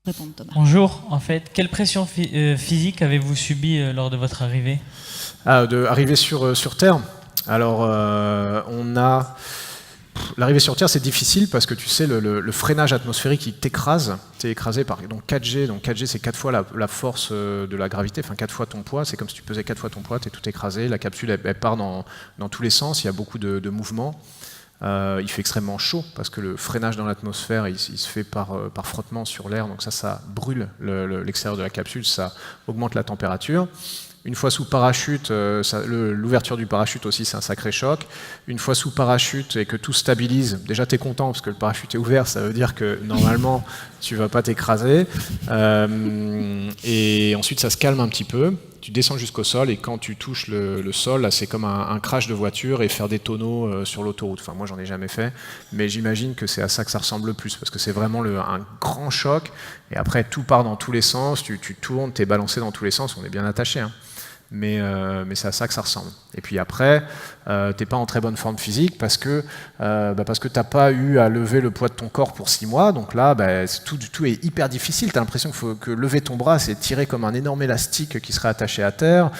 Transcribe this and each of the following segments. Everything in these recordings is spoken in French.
répondre, Thomas. Bonjour, en fait, quelle pression physique avez-vous subie lors de votre arrivée? Arriver sur Terre. Alors, l'arrivée sur Terre, c'est difficile parce que tu sais, le freinage atmosphérique, il t'écrase. Tu es écrasé par donc 4G. Donc 4G, c'est 4 fois la force de la gravité, enfin 4 fois ton poids. C'est comme si tu pesais 4 fois ton poids, tu es tout écrasé. La capsule, elle part dans tous les sens. Il y a beaucoup de mouvements. Il fait extrêmement chaud parce que le freinage dans l'atmosphère, il se fait par frottement sur l'air. Donc ça brûle l'extérieur de la capsule, ça augmente la température. Une fois sous parachute, l'ouverture du parachute aussi, c'est un sacré choc. Une fois sous parachute et que tout stabilise, déjà tu es content parce que le parachute est ouvert, ça veut dire que normalement tu ne vas pas t'écraser. Et ensuite ça se calme un petit peu, tu descends jusqu'au sol et quand tu touches le sol, là, c'est comme un crash de voiture et faire des tonneaux sur l'autoroute. Enfin moi j'en ai jamais fait, mais j'imagine que c'est à ça que ça ressemble le plus parce que c'est vraiment un grand choc et après tout part dans tous les sens, tu tournes, tu es balancé dans tous les sens, on est bien attaché. Hein. Mais c'est à ça que ça ressemble. Et puis après, t'es pas en très bonne forme physique parce que t'as pas eu à lever le poids de ton corps pour 6 mois. Donc là, tout est hyper difficile. T'as l'impression que lever ton bras, c'est tirer comme un énorme élastique qui serait attaché à terre.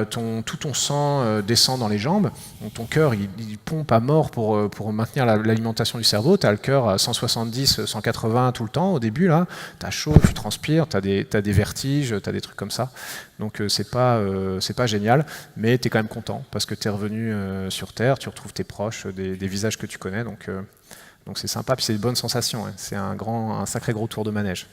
Tout ton sang descend dans les jambes. Donc ton cœur, il pompe à mort pour maintenir l'alimentation du cerveau. T'as le cœur à 170, 180 tout le temps au début. Là, t'as chaud, tu transpires, t'as des vertiges, t'as des trucs comme ça. Donc c'est pas génial, mais tu es quand même content parce que tu es revenu sur Terre, tu retrouves tes proches, des visages que tu connais, donc c'est sympa, puis c'est une bonne sensation, hein. C'est un sacré gros tour de manège.